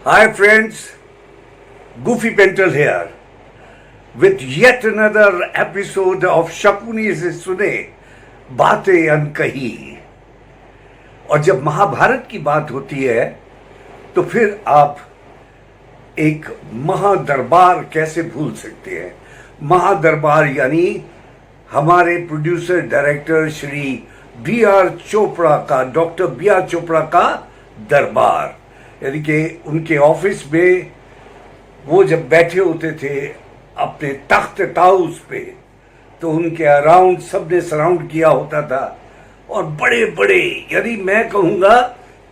Hi friends, Goofy Pentel here with yet another episode of Shakuni से सुने बातें अनकही। और जब महाभारत की बात होती है तो फिर आप एक महादरबार कैसे भूल सकते हैं। महादरबार यानी हमारे producer director Shri B.R. Chopra का, डॉक्टर B.R. चोपड़ा का दरबार, यानी कि उनके ऑफिस में वो जब बैठे होते थे अपने तख्त ताउस पे तो उनके अराउंड सबने सराउंड किया होता था। और बड़े बड़े, यानी मैं कहूँगा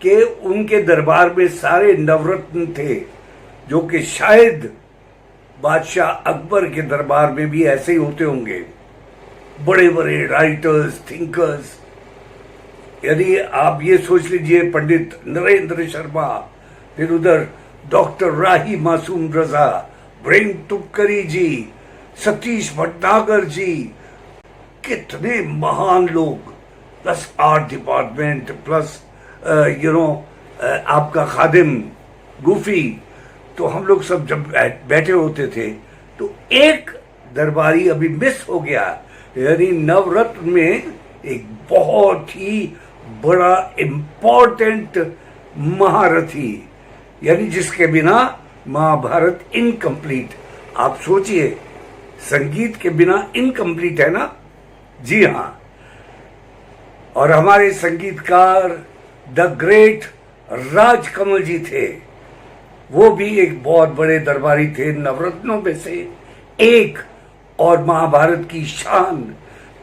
कि उनके दरबार में सारे नवरत्न थे, जो कि शायद बादशाह अकबर के दरबार में भी ऐसे ही होते होंगे। बड़े बड़े राइटर्स, थिंकर्स, यदि आप ये सोच लीजिए पंडित नरेंद्र शर्मा, फिर उधर डॉक्टर राही मासूम रजा, ब्रेन तुपकरी जी, सतीश भटनागर जी, कितने महान लोग, प्लस आर्ट डिपार्टमेंट, प्लस आपका खादिम गूफी। तो हम लोग सब जब बैठे होते थे तो एक दरबारी अभी मिस हो गया, यानी नवरत्न में एक बहुत ही बड़ा इम्पोर्टेंट महारथी, यानी जिसके बिना महाभारत इनकम्प्लीट। आप सोचिए, संगीत के बिना इनकम्प्लीट है ना। जी हाँ, और हमारे संगीतकार द ग्रेट राजकमल जी थे। वो भी एक बहुत बड़े दरबारी थे, नवरत्नों में से एक, और महाभारत की शान,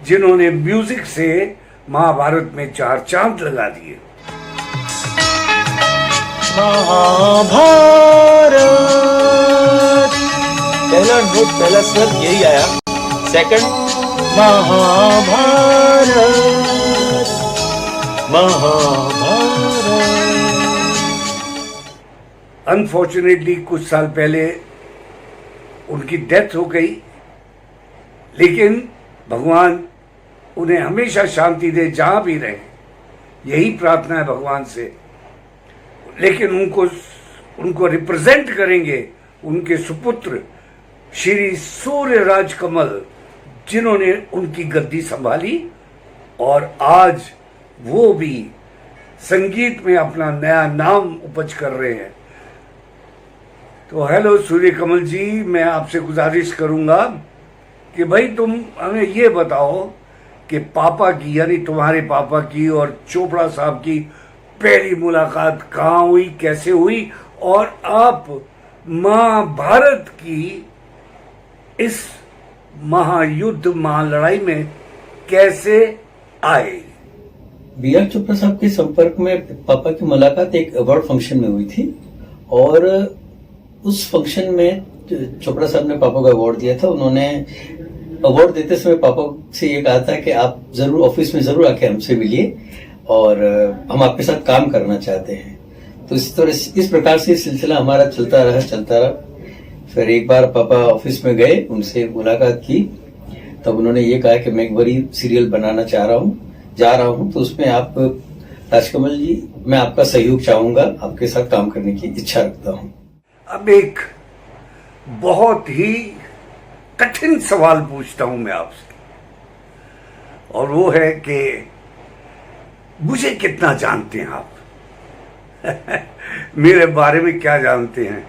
जिन्होंने म्यूजिक से महाभारत में 4 चांद लगा दिए। महाभारत पहला नोट, पहला स्वर यही आया। सेकंड महाभारत, महाभारत। अनफॉर्चुनेटली कुछ साल पहले उनकी डेथ हो गई, लेकिन भगवान उन्हें हमेशा शांति दे जहां भी रहे, यही प्रार्थना है भगवान से। लेकिन उनको रिप्रेजेंट करेंगे उनके सुपुत्र श्री सूर्य राजकमल, जिन्होंने उनकी गद्दी संभाली और आज वो भी संगीत में अपना नया नाम उपज कर रहे हैं। तो हेलो सूर्य कमल जी, मैं आपसे गुजारिश करूंगा कि भाई तुम हमें ये बताओ कि पापा की, यानी तुम्हारे पापा की और चोपड़ा साहब की पहली मुलाकात कहाँ हुई, कैसे हुई, और आप महाभारत की इस महायुद्ध, महालड़ाई में कैसे आए। B.R. चोपड़ा साहब के संपर्क में पापा की मुलाकात एक अवार्ड फंक्शन में हुई थी, और उस फंक्शन में चोपड़ा साहब ने पापा को अवार्ड दिया था। उन्होंने अवार्ड देते समय पापा से ये कहा था कि आप जरूर ऑफिस में जरूर आके हमसे मिलिए और हम आपके साथ काम करना चाहते हैं। तो इस प्रकार से सिलसिला हमारा चलता रहा। फिर एक बार पापा ऑफिस में गए, उनसे मुलाकात की, तब उन्होंने ये कहा कि मैं एक बड़ी सीरियल बनाना जा रहा हूँ, तो उसमें आप राजकमल जी, मैं आपका सहयोग चाहूंगा, आपके साथ काम करने की इच्छा रखता हूँ। अब एक बहुत ही कठिन सवाल पूछता हूं मैं आपसे, और वो है कि मुझे कितना जानते हैं आप मेरे बारे में क्या जानते हैं,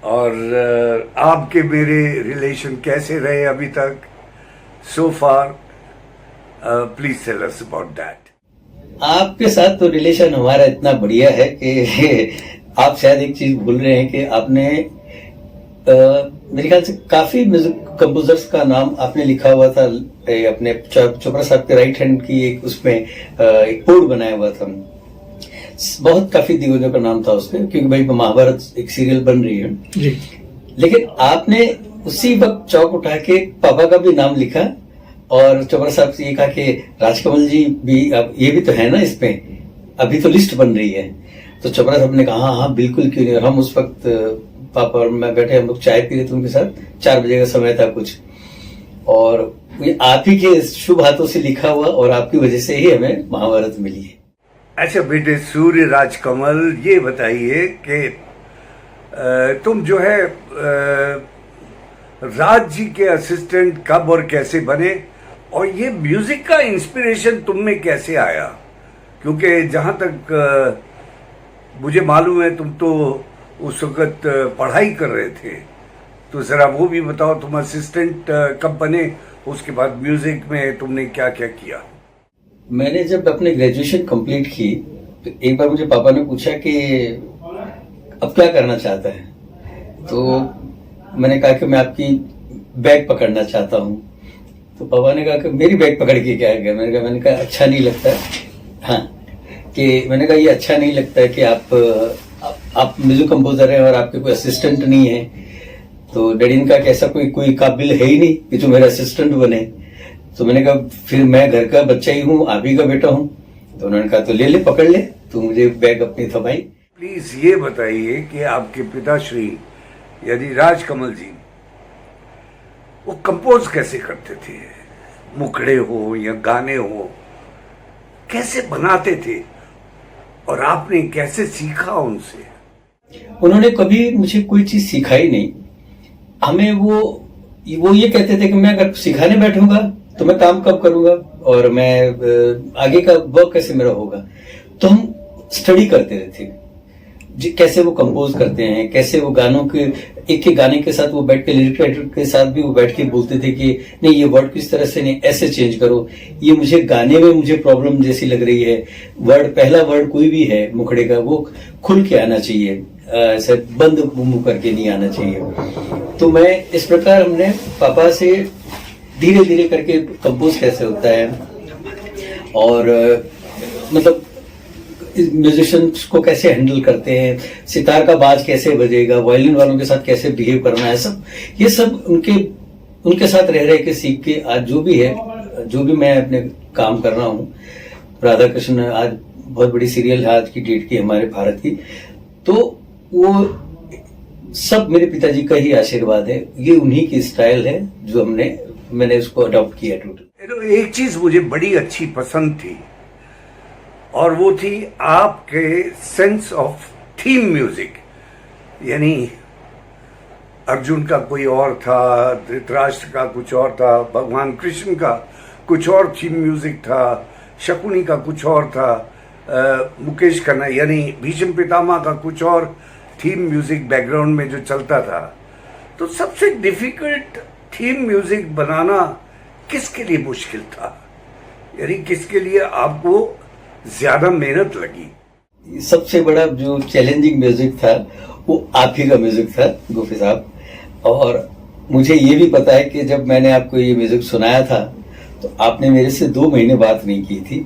और आपके मेरे रिलेशन कैसे रहे अभी तक, so far. Please tell us about that. आपके साथ तो रिलेशन हमारा इतना बढ़िया है कि आप शायद एक चीज भूल रहे हैं कि आपने मेरे ख्याल से काफी म्यूजिक कंपोजर्स का नाम आपने लिखा हुआ था अपने चोपड़ा साहब के राइट हैंड की एक, उसमें एक बोर्ड बनाया हुआ था। बहुत काफी दिग्गजों का नाम था उसमें, क्योंकि भाई महाभारत एक सीरियल बन रही है जी। लेकिन आपने उसी वक्त चौक उठा के पापा का भी नाम लिखा और चोपड़ा साहब से ये कहा कि राजकमल जी भी, अब ये भी तो है ना इसमें, अभी तो लिस्ट बन रही है। तो चोपड़ा साहब ने कहा हाँ बिल्कुल, क्यों नहीं। और हम उस वक्त पापा और मैं बैठे, हम लोग चाय पी रहे थे उनके साथ, 4 बजे का समय था कुछ, और आप ही के शुभ हाथों से लिखा हुआ, और आपकी वजह से ही हमें महाभारत मिली है। अच्छा बेटे सूर्य राजकमल, ये बताइए कि तुम जो है राज जी के असिस्टेंट कब और कैसे बने, और ये म्यूजिक का इंस्पिरेशन तुम में कैसे आया? क्योंकि जहां तक मुझे मालूम है तुम तो उस वक्त पढ़ाई कर रहे थे, तो जरा वो भी बताओ, तुम असिस्टेंट कब बने, उसके बाद म्यूजिक में तुमने क्या क्या किया? मैंने जब अपने ग्रेजुएशन कंप्लीट की तो एक बार मुझे पापा ने पूछा कि अब क्या करना चाहता है, तो मैंने कहा कि मैं आपकी बैग पकड़ना चाहता हूँ। तो पापा ने कहा कि मेरी बैग पकड़ के क्या है? मैंने कहा अच्छा नहीं लगता। हाँ, कि मैंने कहा ये अच्छा नहीं लगता है कि आप म्यूजिक कंपोजर हैं और आपके कोई असिस्टेंट नहीं है। तो डैडी ने कहा कि ऐसा कोई काबिल है ही नहीं कि जो मेरा असिस्टेंट बने। तो मैंने कहा फिर मैं घर का बच्चा ही हूँ, आप ही का बेटा हूँ। तो उन्होंने कहा तो ले पकड़ ले। तो मुझे बैग अपनी थमाई। प्लीज ये बताइए कि आपके पिताश्री यानी राजकमल जी वो कंपोज कैसे करते थे? मुखड़े हो या गाने हो, कैसे बनाते थे, और आपने कैसे सीखा उनसे? उन्होंने कभी मुझे कोई चीज सिखाई नहीं। हमें वो ये कहते थे कि मैं अगर सिखाने बैठूंगा तो मैं काम कब करूंगा और मैं आगे का वर्क कैसे मेरा होगा। तो हम स्टडी करते रहते कैसे वो कंपोज करते हैं, कैसे वो गानों के एक गाने के साथ वो बैठ के लिरिक राइटर के साथ भी वो बैठ के बोलते थे कि नहीं ये वर्ड किस तरह से, नहीं ऐसे चेंज करो, ये मुझे गाने में मुझे प्रॉब्लम जैसी लग रही है। पहला वर्ड कोई भी है मुखड़े का वो खुल के आना चाहिए, ऐसे बंद मुंह करके नहीं आना चाहिए। तो मैं इस प्रकार हमने पापा से धीरे धीरे करके कंपोज कैसे होता है और मतलब म्यूजिशियंस को कैसे हैंडल करते हैं, सितार का बाज कैसे बजेगा, वायलिन वालों के साथ कैसे बिहेव करना है, ये सब उनके साथ रह के सीख के आज जो भी मैं अपने काम कर रहा हूँ। राधा कृष्ण आज बहुत बड़ी सीरियल है आज की डेट की हमारे भारत की, तो वो सब मेरे पिताजी का ही आशीर्वाद है। ये उन्हीं की स्टाइल है जो मैंने उसको अडॉप्ट किया टोटल। एक चीज मुझे बड़ी अच्छी पसंद थी और वो थी आपके सेंस ऑफ थीम म्यूजिक। यानी अर्जुन का कोई और था, धृतराष्ट्र का कुछ और था, भगवान कृष्ण का कुछ और थीम म्यूजिक था, शकुनी का कुछ और था, मुकेश खन्ना यानी भीष्म पितामह का कुछ और थीम म्यूजिक बैकग्राउंड में जो चलता था। तो सबसे डिफिकल्ट थीम म्यूजिक बनाना किसके लिए मुश्किल था, यानी किसके लिए आपको ज्यादा मेहनत लगी? सबसे बड़ा जो चैलेंजिंग म्यूजिक था वो आप ही का म्यूजिक था गोपी साहब। और मुझे ये भी पता है कि जब मैंने आपको ये म्यूजिक सुनाया था तो आपने मेरे से 2 महीने बात नहीं की थी।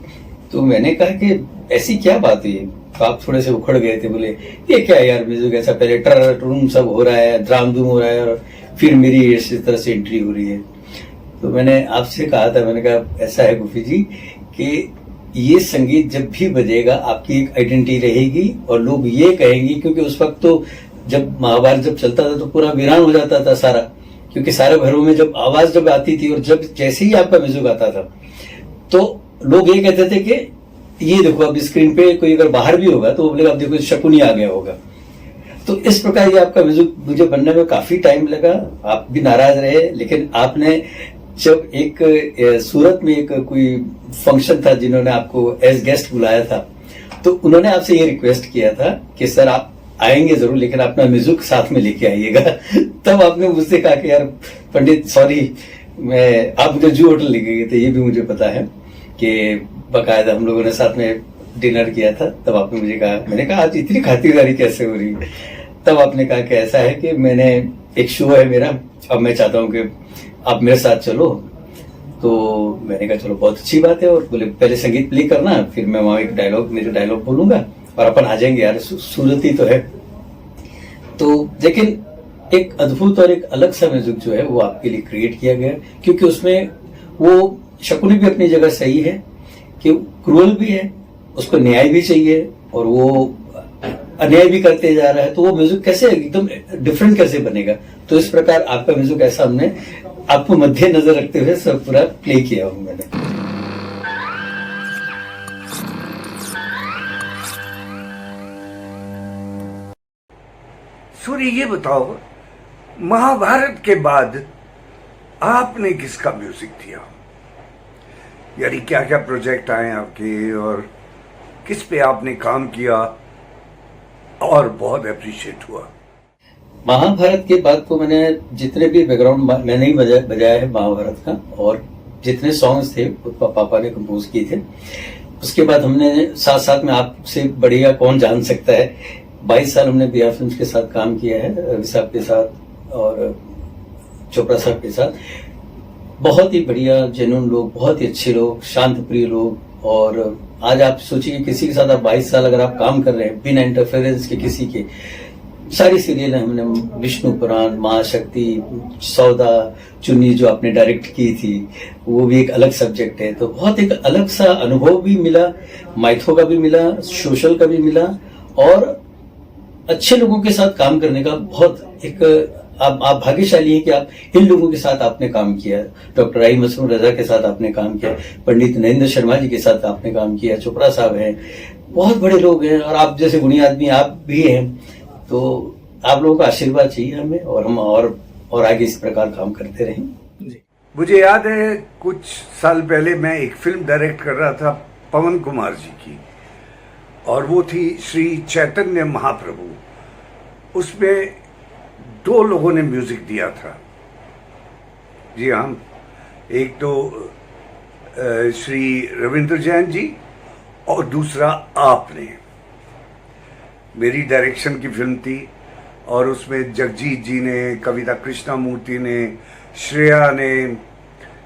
तो मैंने कहा कि ऐसी क्या बात है, तो आप थोड़े से उखड़ गए थे, बोले ये क्या यार म्यूजिक ऐसा, पहले ट्रम सब हो रहा है, ड्राम धूम हो रहा है और फिर मेरी इस तरह से एंट्री हो रही है। तो मैंने आपसे कहा था, मैंने कहा ऐसा है गोपी जी कि ये संगीत जब भी बजेगा आपकी एक आइडेंटिटी रहेगी और लोग ये कहेंगे, क्योंकि उस वक्त तो जब महाभारत जब चलता था तो पूरा वीरान हो जाता था सारा, क्योंकि सारे घरों में जब आवाज जब आती थी और जब जैसे ही आपका म्यूजिक आता था तो लोग ये कहते थे कि ये देखो अब स्क्रीन पे कोई अगर बाहर भी होगा तो वो बोलेगा अब देखो शकुनी आ गया होगा। तो इस प्रकार ये आपका म्यूजिक मुझे बनने में काफी टाइम लगा, आप भी नाराज रहे, लेकिन आपने जब एक सूरत में एक कोई फंक्शन था जिन्होंने आपको एज गेस्ट बुलाया था, तो उन्होंने आपसे ये रिक्वेस्ट किया था कि सर आप आएंगे जरूर लेकिन अपना म्यूजिक साथ में लेके आइएगा। तब आपने मुझसे कहा कि यार पंडित सॉरी, आप मुझे जू होटल लेके गए थे, ये भी मुझे पता है कि बकायदा हम लोगों ने साथ में डिनर किया था। तब आपने मुझे कहा, मैंने कहा आज इतनी खातिरदारी कैसे हो रही है? तब आपने कहा कि ऐसा है कि मैंने एक शो है मेरा, अब मैं चाहता हूँ कि आप मेरे साथ चलो। तो मैंने कहा चलो बहुत अच्छी बात है, और बोले पहले संगीत प्ले करना, फिर मैं वहां एक मेरे डायलॉग बोलूंगा और अपन आ जाएंगे। यार सूरत ही तो है। तो लेकिन एक अद्भुत और एक अलग सा म्यूजिक जो है वो आपके लिए क्रिएट किया गया, क्योंकि उसमें वो शकुनी भी अपनी जगह सही है कि क्रूअल भी है, उसको न्याय भी चाहिए और वो अन्याय भी करते जा रहा है, तो वो म्यूजिक कैसे एकदम डिफरेंट कैसे बनेगा। तो इस प्रकार आपका म्यूजिक ऐसा हमने आपको मध्य नजर रखते हुए सब पूरा प्ले किया हूं मैंने। सूर्य, ये बताओ, महाभारत के बाद आपने किसका म्यूजिक दिया? यानी क्या क्या प्रोजेक्ट आए आपके और किस पे आपने काम किया और बहुत अप्रिशिएट हुआ? महाभारत के बाद तो मैंने जितने भी बैकग्राउंड मैंने ही बजाया है महाभारत का, और जितने सॉन्ग्स थे वो पापा ने कंपोज किए थे। उसके बाद हमने साथ साथ में आपसे बढ़िया कौन जान सकता है, 22 साल हमने बिहार फिल्म के साथ काम किया है, रवि साहब के साथ और चोपड़ा साहब के साथ। बहुत ही बढ़िया जेन्युइन लोग, बहुत ही अच्छे लोग, शांत प्रिय लोग। और आज आप सोचिए किसी के साथ आप 22 साल अगर आप काम कर रहे हैं बिना इंटरफेरेंस के किसी के, सारी सीरियल हमने विष्णु पुराण, महाशक्ति, सौदा, चुन्नी जो आपने डायरेक्ट की थी, वो भी एक अलग सब्जेक्ट है। तो बहुत एक अलग सा अनुभव भी मिला, माइथो का भी मिला, सोशल का भी मिला, और अच्छे लोगों के साथ काम करने का बहुत एक आप भाग्यशाली हैं कि आप इन लोगों के साथ आपने काम किया। डॉक्टर आई मसरूर रजा के साथ आपने काम किया, पंडित नरेंद्र शर्मा जी के साथ आपने काम किया, चोपड़ा साहब हैं, बहुत बड़े लोग हैं, और आप जैसे गुणी आदमी आप भी हैं। तो आप लोगों का आशीर्वाद चाहिए हमें, और हम और आगे इस प्रकार काम करते रहें। मुझे याद है कुछ साल पहले मैं एक फिल्म डायरेक्ट कर रहा था पवन कुमार जी की, और वो थी श्री चैतन्य महाप्रभु। उसमें 2 लोगों ने म्यूजिक दिया था। जी हाँ, एक तो श्री रविंद्र जैन जी और दूसरा आपने। मेरी डायरेक्शन की फिल्म थी, और उसमें जगजीत जी ने, कविता कृष्णमूर्ति ने, श्रेया ने,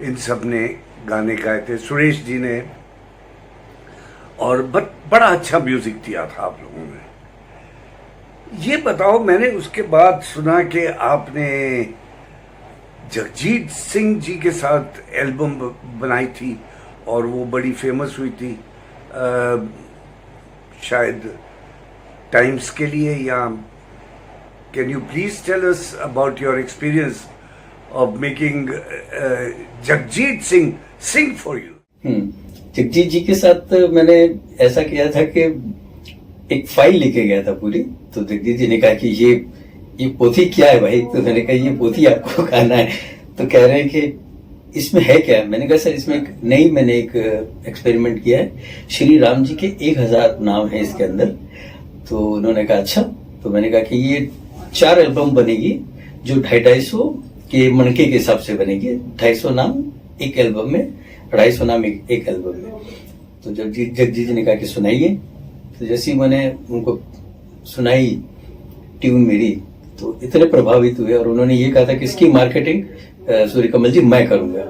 इन सब ने गाने गाए थे, सुरेश जी ने, और बड़ा अच्छा म्यूजिक दिया था आप लोगों ने। ये बताओ, मैंने उसके बाद सुना कि आपने जगजीत सिंह जी के साथ एल्बम बनाई थी और वो बड़ी फेमस हुई थी, शायद टाइम्स के लिए, या can you please tell us about your experience of making Jagjit Singh sing for you? Jagjit ji के साथ मैंने ऐसा किया था कि एक फाइल लेके गया था पूरी। तो जगजीत जी ने कहा कि ये पोथी क्या है भाई? तो मैंने कहा ये पोथी आपको गाना है। तो कह रहे हैं कि इसमें है क्या? मैंने कहा सर इसमें मैंने एक एक्सपेरिमेंट किया है, श्री राम जी के 1000 नाम है इसके अंदर। तो उन्होंने कहा अच्छा। तो मैंने कहा कि ये 4 एल्बम बनेगी जो 250 के मनके के हिसाब से बनेगी। 250 नाम एक एल्बम में, 250 नाम एक एल्बम में। तो जगजीत जी ने कहा कि सुनाइए। तो जैसे ही मैंने उनको सुनाई ट्यून मेरी, तो इतने प्रभावित हुए, और उन्होंने ये कहा था कि इसकी मार्केटिंग सूर्य कमल जी मैं करूंगा।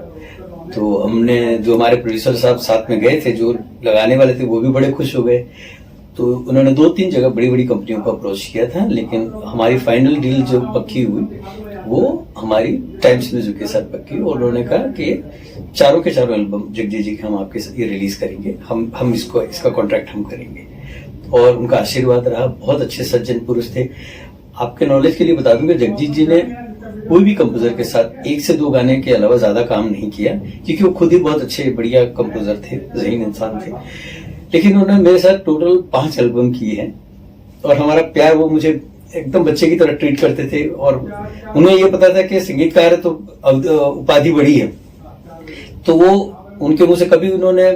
तो हमने, जो हमारे प्रोड्यूसर साहब साथ में गए थे, जो लगाने वाले थे, वो भी बड़े खुश हो गए। तो उन्होंने 2-3 जगह बड़ी बड़ी कंपनियों को अप्रोच किया था, लेकिन हमारी फाइनल डील जो पक्की हुई वो हमारी टाइम्स म्यूजिक के साथ पक्की। और उन्होंने कहा कि चारों के चारों एल्बम जगजीत जी के हम आपके साथ ये रिलीज करेंगे, हम इसका कॉन्ट्रैक्ट हम करेंगे। और उनका आशीर्वाद रहा। बहुत अच्छे सज्जन पुरुष थे। आपके नॉलेज के लिए बता दूंगा, जगजीत जी ने कोई भी कंपोजर के साथ 1 से 2 गाने के अलावा ज्यादा काम नहीं किया, क्योंकि वो खुद ही बहुत अच्छे बढ़िया कंपोजर थे, ज़हीन इंसान थे। लेकिन उन्होंने मेरे साथ टोटल 5 एल्बम किए हैं, और हमारा प्यार, वो मुझे एकदम बच्चे की तरह ट्रीट करते थे। और उन्हें ये पता था कि संगीतकार है तो उपाधि बड़ी है, तो वो उनके मुंह से कभी उन्होंने,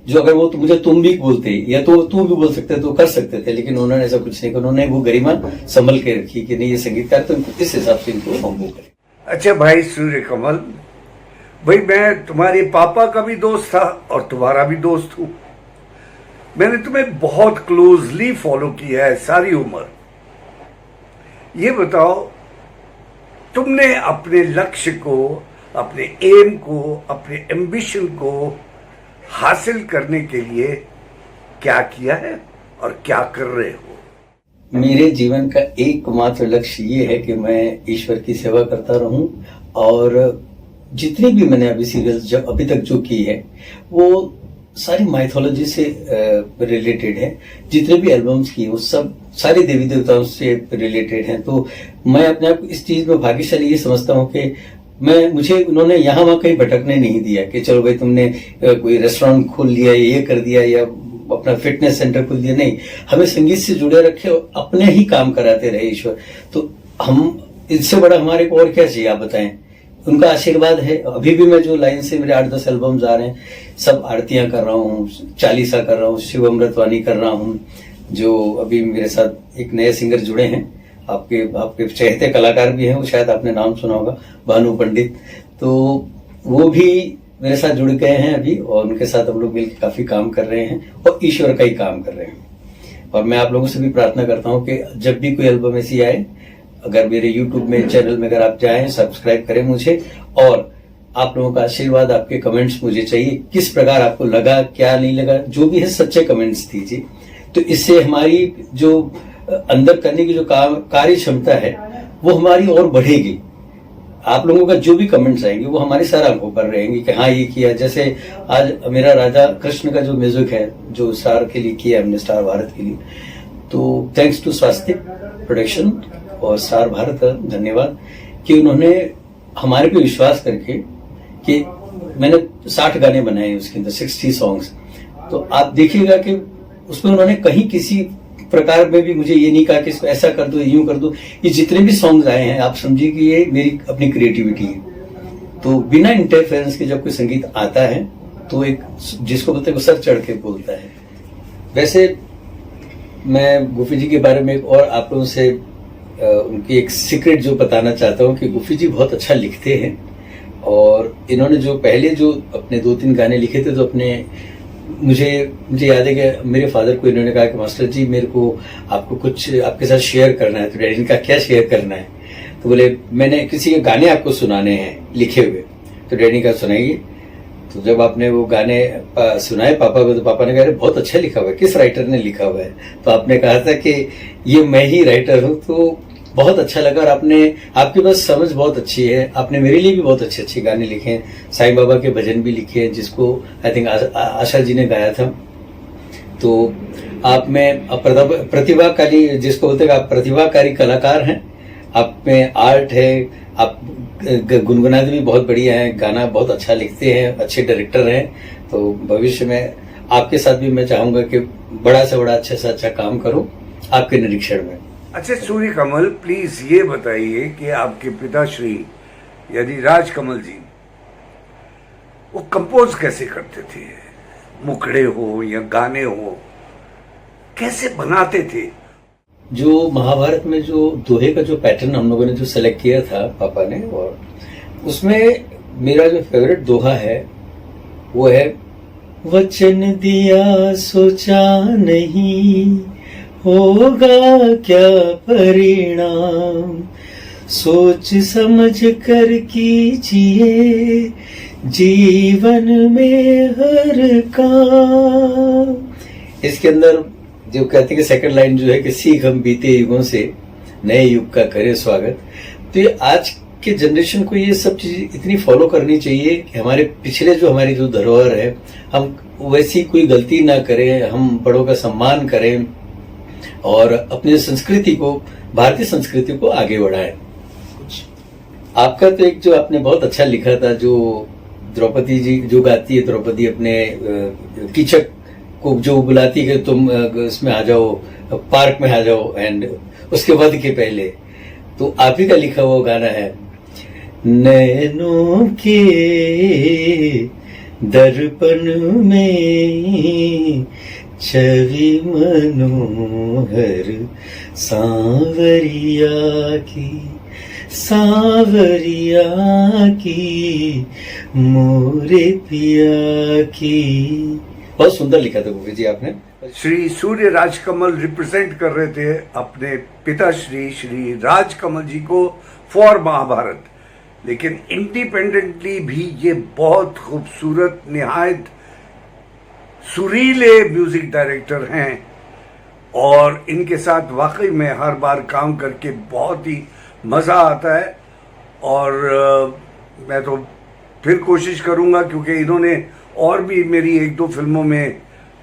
जो अगर वो तो मुझे तुम भी बोलते या तो तू भी बोल सकते तो कर सकते थे, लेकिन उन्होंने ऐसा कुछ नहीं किया। उन्होंने वो गरिमा संभल के रखी कि नहीं ये संगीतकार, तो इस हिसाब से इनको हम वो करें। अच्छा भाई सूर्य कमल भाई, मैं तुम्हारे पापा का भी दोस्त था और तुम्हारा भी दोस्त हूं। मैंने तुम्हें बहुत क्लोजली फॉलो किया है सारी उम्र। ये बताओ, तुमने अपने लक्ष्य को, अपने एम को, अपने एम्बिशन को हासिल करने के लिए क्या किया है और क्या कर रहे हो? मेरे जीवन का एकमात्र लक्ष्य ये है कि मैं ईश्वर की सेवा करता रहूं, और जितनी भी मैंने अभी सीरियल्स अभी तक जो की है वो सारी माइथोलॉजी से रिलेटेड है। जितने भी एल्बम्स की वो सब सारे देवी देवताओं से रिलेटेड हैं। तो मैं अपने आप इस चीज में भाग्यशाली ये समझता हूँ कि मुझे उन्होंने यहाँ वहाँ कहीं भटकने नहीं दिया कि चलो भाई तुमने कोई रेस्टोरेंट खोल लिया, ये कर दिया, या अपना फिटनेस सेंटर खोल दिया, नहीं, हमें संगीत से जुड़े रखे और अपने ही काम कराते रहे ईश्वर। तो हम इससे बड़ा हमारे को और क्या चाहिए, आप बताएं। उनका आशीर्वाद है। अभी भी मैं जो लाइन से मेरे 8-10 एल्बम्स आ रहे हैं, सब आरतियां कर रहा हूँ, चालीसा कर रहा हूँ, शिव अमृतवाणी कर रहा हूँ। जो अभी मेरे साथ एक नए सिंगर जुड़े हैं, आपके चहेते कलाकार भी हैं, वो शायद आपने नाम सुना होगा, भानु पंडित। तो वो भी मेरे साथ जुड़ गए हैं अभी, और उनके साथ हम लोग मिलकर काफी काम कर रहे हैं और ईश्वर का ही काम कर रहे हैं। और मैं आप लोगों से भी प्रार्थना करता हूँ कि जब भी कोई एल्बम ऐसी आए, अगर मेरे यूट्यूब में चैनल में अगर आप जाएं, सब्सक्राइब करें मुझे, और आप लोगों का आशीर्वाद, आपके कमेंट्स मुझे चाहिए। किस प्रकार आपको लगा, क्या नहीं लगा, जो भी है सच्चे कमेंट्स दीजिए। तो इससे हमारी जो अंदर करने की जो कार्य क्षमता है वो हमारी और बढ़ेगी। आप लोगों का जो भी कमेंट्स आएंगे वो हमारी सराहना पर रहेंगे कि हाँ ये किया। जैसे आज मेरा राधा कृष्ण का जो म्यूजिक है, जो स्टार के लिए किया हमने, स्टार भारत के लिए, तो थैंक्स टू स्वास्तिक प्रोडक्शन और स्टार भारत का धन्यवाद कि उन्होंने हमारे पे विश्वास करके, कि मैंने 60 गाने बनाए उसके अंदर, 60 सॉन्ग्स। तो आप देखिएगा कि उसमें उन्होंने कहीं किसी प्रकार में भी मुझे ये नहीं कहा कि इसको ऐसा कर दो, यूं कर दो। ये जितने भी सॉन्ग्स आए हैं, आप समझिए कि ये मेरी अपनी क्रिएटिविटी है। तो बिना इंटरफेरेंस के जब कोई संगीत आता है तो एक, जिसको बोलते हैं, वो सर चढ़ के बोलता है। वैसे मैं गुफी जी के बारे में एक और आप लोगों से उनकी एक सीक्रेट जो बताना चाहता हूँ कि गुफी जी बहुत अच्छा लिखते हैं। और इन्होंने जो पहले जो अपने 2-3 गाने लिखे थे, तो अपने मुझे याद है कि मेरे फादर को इन्होंने कहा कि मास्टर जी, मेरे को आपको कुछ आपके साथ शेयर करना है। तो डैडी ने कहा क्या शेयर करना है? तो बोले मैंने किसी के गाने आपको सुनाने हैं लिखे हुए। तो डैडी का सुनाइए। तो जब आपने वो गाने सुनाए पापा को, तो पापा ने कहा बहुत अच्छा लिखा हुआ है, किस राइटर ने लिखा हुआ है? तो आपने कहा था कि ये मैं ही राइटर हूँ। तो बहुत अच्छा लगा। और आपके पास समझ बहुत अच्छी है। आपने मेरे लिए भी बहुत अच्छे अच्छे गाने लिखे हैं, साईं बाबा के भजन भी लिखे हैं, जिसको आई थिंक आशा जी ने गाया था। तो आप में प्रतिभाकारी, जिसको बोलते हैं, आप प्रतिभाकारी कलाकार हैं, आप में आर्ट है, आप गुनगुनाते भी बहुत बढ़िया हैं, गाना बहुत अच्छा लिखते हैं, अच्छे डायरेक्टर हैं। तो भविष्य में आपके साथ भी मैं चाहूंगा कि बड़ा से बड़ा अच्छा से अच्छा काम करूं आपके निरीक्षण में। अच्छा सूर्य कमल, प्लीज ये बताइए कि आपके पिताश्री यानी राज कमल जी, वो कंपोज कैसे करते थे? मुखड़े हो या गाने हो, कैसे बनाते थे? जो महाभारत में जो दोहे का जो पैटर्न हम लोगों ने जो सेलेक्ट किया था पापा ने, और उसमें मेरा जो फेवरेट दोहा है वो है, वचन दिया सोचा नहीं, होगा क्या परिणाम, सोच समझ कर कीजिए जीवन में हर काम। इसके अंदर जो कहते हैं कि सेकंड लाइन जो है कि सीख हम बीते युगों से, नए युग का करे स्वागत। तो ये आज के जनरेशन को ये सब चीज इतनी फॉलो करनी चाहिए कि हमारे पिछले जो हमारी जो धरोहर है, हम वैसी कोई गलती ना करें, हम बड़ों का सम्मान करें और अपनी संस्कृति को, भारतीय संस्कृति को आगे बढ़ाएं। आपका तो एक जो आपने बहुत अच्छा लिखा था, जो द्रौपदी जी जो गाती है, द्रौपदी अपने कीचक को जो बुलाती है, तुम इसमें आ जाओ, पार्क में आ जाओ, एंड उसके वध के पहले, तो आप ही का लिखा हुआ गाना है, नैनों के दर्पण में छवि मनोहर सांवरिया की मोरे पिया की। बहुत सुंदर लिखा था गोपी जी आपने। श्री सूर्य राजकमल रिप्रेजेंट कर रहे थे अपने पिता श्री राजकमल जी को फॉर महाभारत, लेकिन इंडिपेंडेंटली भी ये बहुत खूबसूरत, निहायत सुरीले म्यूजिक डायरेक्टर हैं और इनके साथ वाकई में हर बार काम करके बहुत ही मजा आता है। और मैं तो फिर कोशिश करूंगा, क्योंकि इन्होंने और भी मेरी 1-2 फिल्मों में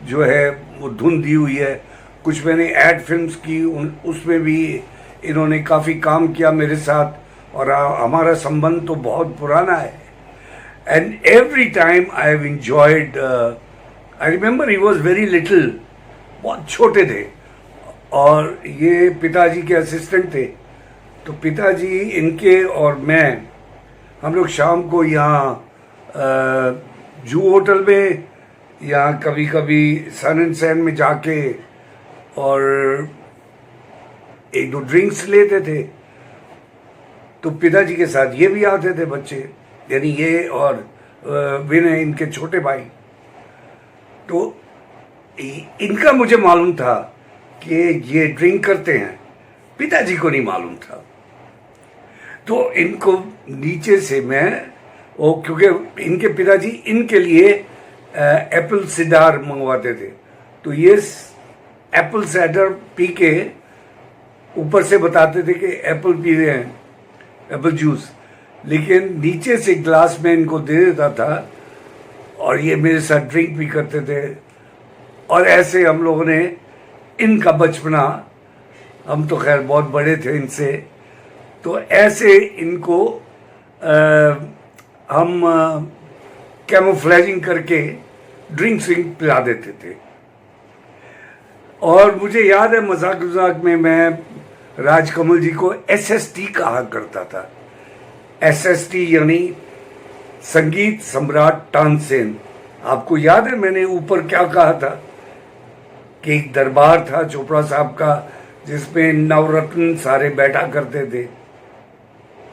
जो है वो धुन दी हुई है। कुछ मैंने एड फिल्म्स की, उसमें भी इन्होंने काफ़ी काम किया मेरे साथ और हमारा संबंध तो बहुत पुराना है। And every time I have enjoyed I remember he was very little, बहुत छोटे थे, और ये पिताजी के असिस्टेंट थे। तो पिताजी इनके और मैं, हम लोग शाम को यहाँ जू होटल में या कभी कभी सन एंड सैन में जाके और एक दो ड्रिंक्स लेते थे। तो पिताजी के साथ ये भी आते थे बच्चे, यानी ये और विनय, इनके छोटे भाई। तो इनका मुझे मालूम था कि ये ड्रिंक करते हैं, पिताजी को नहीं मालूम था। तो इनको नीचे से मैं, वो क्योंकि इनके पिताजी इनके लिए एप्पल सिडार मंगवाते थे, तो ये एप्पल साइडर पी के ऊपर से बताते थे कि एप्पल पी रहे हैं, एप्पल जूस, लेकिन नीचे से ग्लास में इनको दे देता था और ये मेरे साथ ड्रिंक भी करते थे। और ऐसे हम लोगों ने इनका बचपना, हम तो खैर बहुत बड़े थे इनसे, तो ऐसे इनको हम कैमोफ्लेजिंग करके ड्रिंक्स पिला देते थे। और मुझे याद है मजाक मजाक में मैं राजकमल जी को SST कहा करता था। SST यानी संगीत सम्राट तानसेन। आपको याद है मैंने ऊपर क्या कहा था कि एक दरबार था चोपड़ा साहब का जिसमें नवरत्न सारे बैठा करते थे,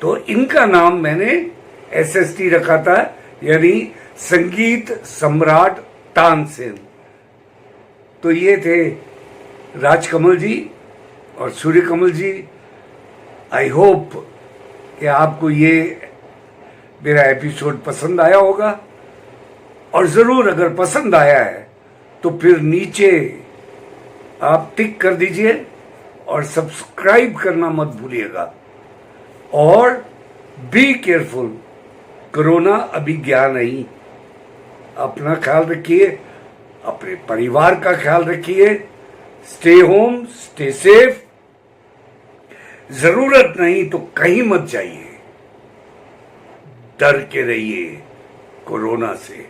तो इनका नाम मैंने SST रखा था, यानी संगीत सम्राट तानसेन। तो ये थे राजकमल जी और सूर्यकमल जी। आई होप कि आपको ये मेरा एपिसोड पसंद आया होगा, और ज़रूर अगर पसंद आया है तो फिर नीचे आप टिक कर दीजिए और सब्सक्राइब करना मत भूलिएगा। और बी केयरफुल, कोरोना अभी गया नहीं, अपना ख्याल रखिए, अपने परिवार का ख्याल रखिए, स्टे होम, स्टे सेफ, जरूरत नहीं तो कहीं मत जाइए, डर के रहिए कोरोना से।